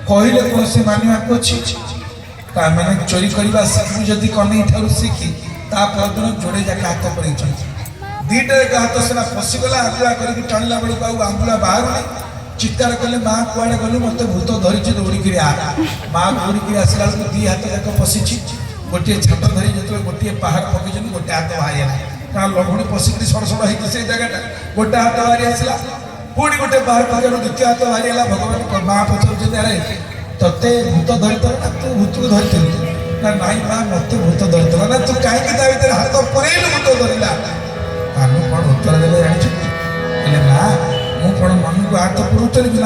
कहले कौन से मानिया को छी मैंने चोरी करवा शिखु जदि कनै ठारू शिखी ता परदिन जोड़े जाके हाथ पड़े दीटा हाथ सेना फसीगला आंदुला करके टाणिला बेलू आउ आंदुला बाहर चित्कार कले माँ कुआड़े गलु मत भूत धरी दौड़िक आ माँ दौड़िक आसला बेलू दी हाथ जाक पशिची गोटे छात धरी जो गोटे पहाड़ पकई गोटे हाथ बाहर क्या लघुणी पशिक सड़ सड़ होती से जगह गोटे हाथ बाहरी आसला पुणी गोटे बाहर पकड़ द्वितीय हाथ बाहरी है भगवान माँ पचार अरे ते भूत धरी ना तू भूत को धरी ना नाई माँ मत भूत धरी ना तू कहीं भर हाथ पड़ेलु भूत धरला आम कौन उत्तर देते जानी ना मु कौन मन को हाथ पुरौली कि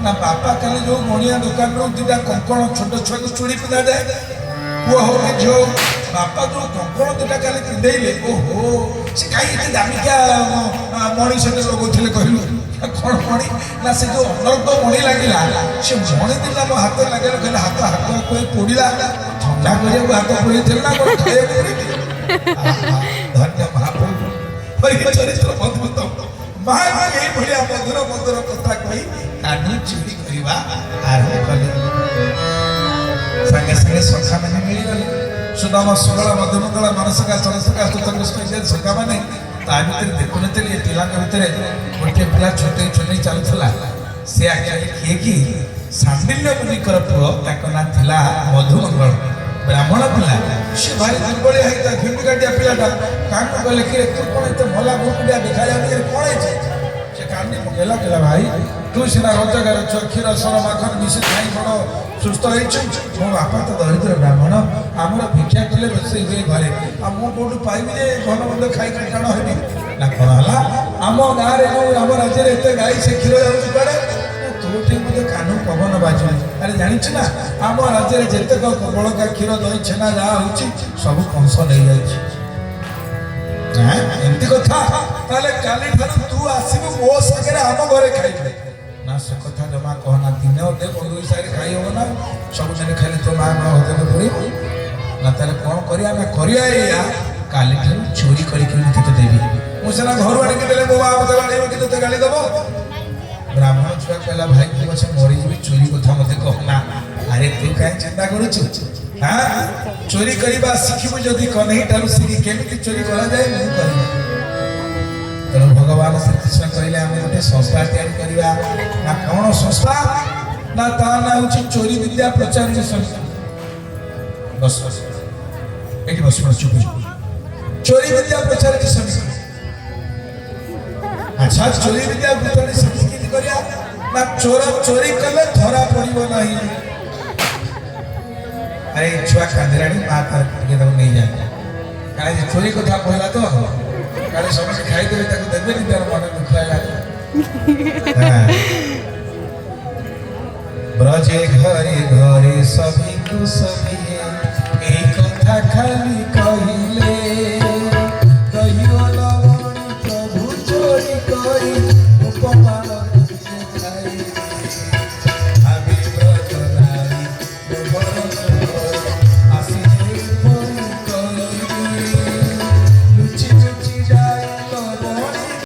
ना बापा कल जो गणिया दुकान दुटा कंकण छोट छुआ को चूड़ी पिंधा जाए पुआ हो झील बापा जो कंकण दुटा कल पिंधेले ओहो से कहीं दामिकिया मणि से लगुले कहलु कौन मणि ना से जो अनर्थ मणि लगे से मणि दिला मो हाथ लगे कहले हाथ हाथ कोई पोड़ा ठंडा कर हाथ पोड़ी ना कौन खाया धन्य महाप्रभु चरित्र अद्भुत माँ ये मधुर मधुर कथा कही कानी चोरी करवा आरंभ कले संगे संगे सखा मैंने मिलगले सुदामा सुगला मधुमंगला मनसका चरसका स्तुतकृष्ण सखा मैंने ता भीतर देखुन पिला भीतर गोटे पिला छोटे छोटे चलुला से आगे किए कि सांडिल्य मुनिकर पुओ ना थिला मधुमंगल ब्राह्मण पिला से भारी दुर्बल है घिंडकाटिया पिलाटा कान को कहले कि तू कौन तो भला गुंडिया देखा जाए कौन है से कान कहला कहला भाई तू सीना रोजगार क्षीर सर माखन मिशी खाई बड़ सुस्थ हो मो बापा तो दरिद्र ब्राह्मण आमर भिक्षा कले रोसे हुए घरे मु कौटू पाइबी भल मंद खाई टाण हेबी ना कौन है आम गाँव में आम राज्य एत गाई से क्षीर जाऊँगी तोटे मुझे कानू पवन बाजू अरे जानी ना आम राज्य में जिते बड़का क्षीर दही छेना जहाँ हो सब कंस नहीं जामती कथा काली तू आसबू मो सागे आम घरे खाई ना से कथा जमा कहना दिन अटे बंधु हिसाब से खाई हम ना सब दिन खाली तो माँ माँ होते पड़े ना तेरे कौन करिया काली चोरी करके देवी मुझे ना घर आड़े देले मो बाप देवा कि गाली दब ब्राह्मण छुआ कहला भाई तू अच्छे मरी जी चोरी कथा मत कहना अरे तू कहीं चिंता करुचु हाँ चोरी करवा शिखबू जदि कन्हई ठारू शिखी केमी चोरी करा जाए नहीं कर तेणु भगवान श्रीकृष्ण कहले आम गोटे संस्था या ना कौन संस्था ना ता ना हूँ चोरी विद्या प्रचार संस्था बस ये बस चुप चोरी विद्या प्रचार समिति अच्छा चोरी विद्या प्रचार समिति करिया ना चोर चोरी कले धरा पड़ो ना अरे छुआ कांदराणी माँ तार नहीं जाए कहीं चोरी कथा कहला तो काले समझ खाई देवे ताको देबे नि तार मन दुख लागला ब्रजे घरे घरे सभी को सभी एक कथा खाली